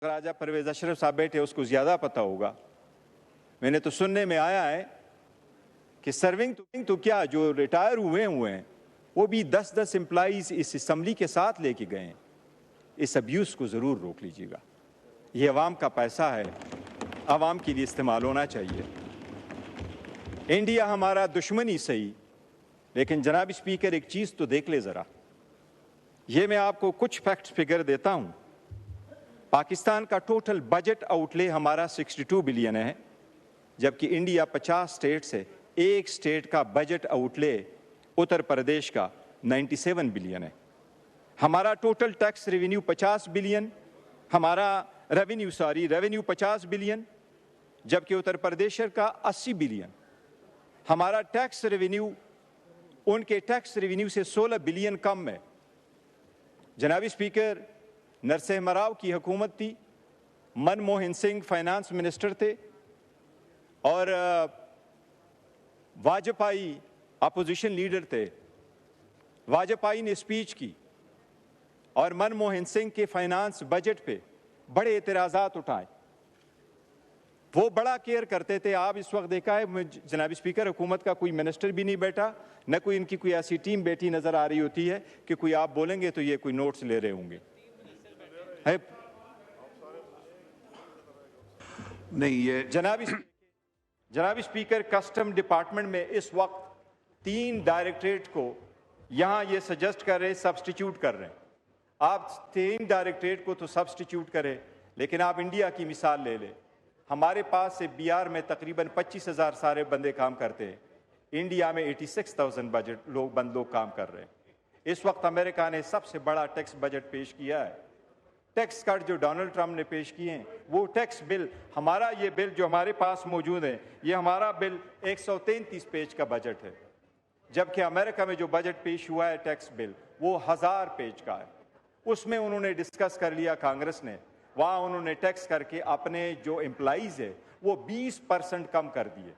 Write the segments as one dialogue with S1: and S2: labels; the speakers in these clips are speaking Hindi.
S1: राजा परवेज अशरफ साहब बैठे, उसको ज़्यादा पता होगा। मैंने तो सुनने में आया है कि सर्विंग तो क्या, जो रिटायर हुए हैं वो भी 10-10 एम्प्लॉइज़ इस असम्बली के साथ लेके गए हैं। इस अब्यूज़ को ज़रूर रोक लीजिएगा। ये अवाम का पैसा है, अवाम के लिए इस्तेमाल होना चाहिए। इंडिया हमारा दुश्मन ही सही, लेकिन जनाब स्पीकर एक चीज़ तो देख ले ज़रा। ये मैं आपको कुछ फैक्ट्स फिगर देता हूँ। पाकिस्तान का टोटल बजट आउटले हमारा 62 बिलियन है, जबकि इंडिया 50 स्टेट से एक स्टेट का बजट आउटले उत्तर प्रदेश का 97 बिलियन है। हमारा टोटल टैक्स रेवेन्यू 50 बिलियन, हमारा रेवेन्यू 50 बिलियन, जबकि उत्तर प्रदेश का 80 बिलियन। हमारा टैक्स रेवेन्यू उनके टैक्स रेवेन्यू से 16 बिलियन कम है। जनाब स्पीकर, नरसिम्हा राव की हुकूमत थी, मनमोहन सिंह फाइनेंस मिनिस्टर थे और वाजपेयी अपोजिशन लीडर थे। वाजपेयी ने स्पीच की और मनमोहन सिंह के फाइनेंस बजट पे बड़े एतराज़ात उठाए। वो बड़ा केयर करते थे। आप इस वक्त देखा है जनाब स्पीकर, हुकूमत का कोई मिनिस्टर भी नहीं बैठा, न कोई इनकी कोई ऐसी टीम बैठी नजर आ रही होती है कि कोई आप बोलेंगे तो ये कोई नोट्स ले रहे होंगे।
S2: नहीं, ये
S1: जनाब स्पीकर, कस्टम डिपार्टमेंट में इस वक्त 3 डायरेक्टरेट को यहां ये सजेस्ट कर रहे, सब्स्टिट्यूट कर रहे हैं। आप 3 डायरेक्टरेट को तो सब्स्टिट्यूट करें, लेकिन आप इंडिया की मिसाल ले लें। हमारे पास से बिहार में तकरीबन 25,000 सारे बंदे काम करते हैं। इंडिया में 86,000 लोग काम कर रहे हैं। इस वक्त अमेरिका ने सबसे बड़ा टैक्स बजट पेश किया है। टैक्स कट जो डोनाल्ड ट्रंप ने पेश किए हैं, वो टैक्स बिल, हमारा ये बिल जो हमारे पास मौजूद है, ये हमारा बिल 133 पेज का बजट है, जबकि अमेरिका में जो बजट पेश हुआ है टैक्स बिल, वो 1000 पेज का है। उसमें उन्होंने डिस्कस कर लिया कांग्रेस ने, वहाँ उन्होंने टैक्स करके अपने जो एम्प्लॉइज़ है वो 20% कम कर दिए।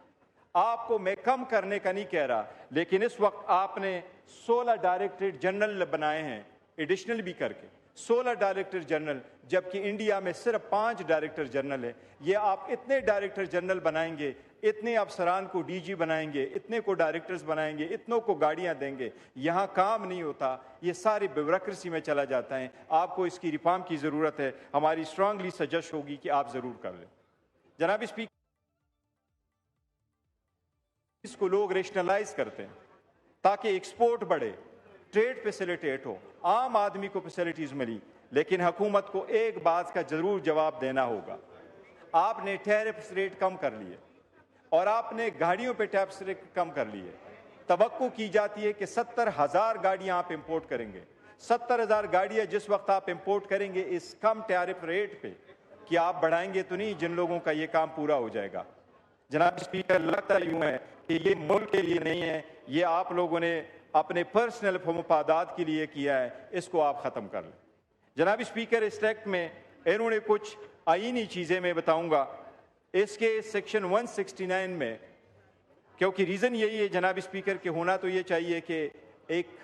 S1: आपको मैं कम करने का नहीं कह रहा, लेकिन इस वक्त आपने 16 डायरेक्टरेट जनरल बनाए हैं, एडिशनल भी करके 16 डायरेक्टर जनरल, जबकि इंडिया में सिर्फ 5 डायरेक्टर जनरल है। ये आप इतने डायरेक्टर जनरल बनाएंगे, इतने अफसरान को डीजी बनाएंगे, इतने को डायरेक्टर्स बनाएंगे, इतनों को गाड़ियां देंगे, यहाँ काम नहीं होता, ये सारी ब्यूरोक्रेसी में चला जाता है। आपको इसकी रिफॉर्म की ज़रूरत है। हमारी स्ट्रांगली सजेस्ट होगी कि आप ज़रूर कर लें। जनाब स्पीकर, इसको लोग रेशनलाइज करते हैं ताकि एक्सपोर्ट बढ़े, ट्रेड फैसिलिटेट हो, आम आदमी को फैसिलिटीज मिली, लेकिन हुकूमत को एक बात का जरूर जवाब देना होगा। आपने टैरिफ रेट कम कर लिए और आपने गाड़ियों पे टैक्स रेट कम कर लिए। तवक्को की जाती है कि 70,000 गाड़ियां आप इंपोर्ट करेंगे। 70,000 गाड़ियां जिस वक्त आप इंपोर्ट करेंगे इस कम टैरिफ रेट पे, कि आप बढ़ाएंगे तो नहीं, जिन लोगों का ये काम पूरा हो जाएगा। जनाब स्पीकर, लगता यूं है कि ये मुल्क के लिए नहीं है, ये आप लोगों ने अपने पर्सनल मफादात के लिए किया है, इसको आप ख़त्म कर लें। जनाब स्पीकर, इस एक्ट में इन्होंने कुछ आईनी चीज़ें मैं बताऊंगा। इसके सेक्शन 169 में, क्योंकि रीज़न यही है जनाब स्पीकर के होना तो ये चाहिए कि एक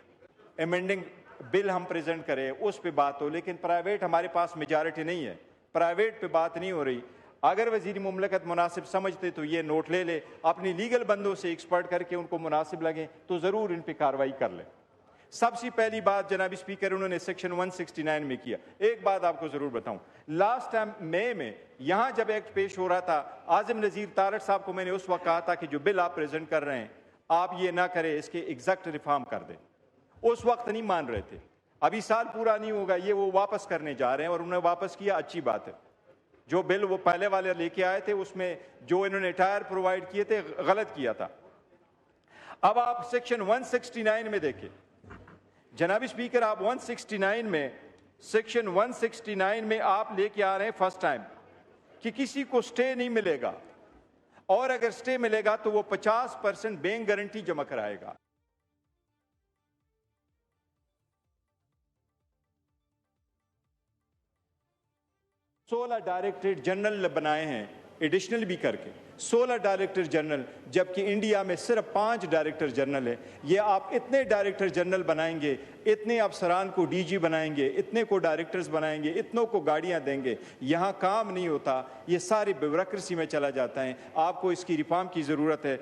S1: एमेंडिंग बिल हम प्रेजेंट करें, उस पर बात हो, लेकिन प्राइवेट हमारे पास मेजॉरिटी नहीं है, प्राइवेट पे बात नहीं हो रही। अगर वज़ीर मुमलकत मुनासिब समझते तो ये नोट ले ले, अपनी लीगल बंदों से एक्सपर्ट करके उनको मुनासिब लगे तो ज़रूर इन पर कार्रवाई कर ले। सबसे पहली बात जनाब स्पीकर, उन्होंने सेक्शन 169 में किया। एक बात आपको ज़रूर बताऊं, लास्ट टाइम मई में यहाँ जब एक्ट पेश हो रहा था, आज़म नज़ीर तारड़ साहब को मैंने उस वक्त कहा था कि जो बिल आप प्रेजेंट कर रहे हैं आप ये ना करें, इसके एग्जैक्ट रिफॉर्म कर दें। उस वक्त नहीं मान रहे थे। अभी साल पूरा नहीं होगा, ये वो वापस करने जा रहे हैं और उन्होंने वापस किया, अच्छी बात है। जो बिल वो पहले वाले लेके आए थे उसमें जो इन्होंने टायर प्रोवाइड किए थे गलत किया था। अब आप सेक्शन 169 में देखिए जनाब स्पीकर, आप 169 में, सेक्शन 169 में आप लेके आ रहे हैं फर्स्ट टाइम कि किसी को स्टे नहीं मिलेगा, और अगर स्टे मिलेगा तो वो 50% बैंक गारंटी जमा कराएगा। सोलह डायरेक्टरेट जनरल बनाए हैं एडिशनल भी करके, 16 डायरेक्टर जनरल, जबकि इंडिया में सिर्फ 5 डायरेक्टर जनरल है। ये आप इतने डायरेक्टर जनरल बनाएंगे, इतने अफसरान को डीजी बनाएंगे, इतने को डायरेक्टर्स बनाएंगे, इतनों को गाड़ियां देंगे, यहाँ काम नहीं होता, ये सारी ब्यूरोक्रेसी में चला जाता है। आपको इसकी रिफॉर्म की ज़रूरत है।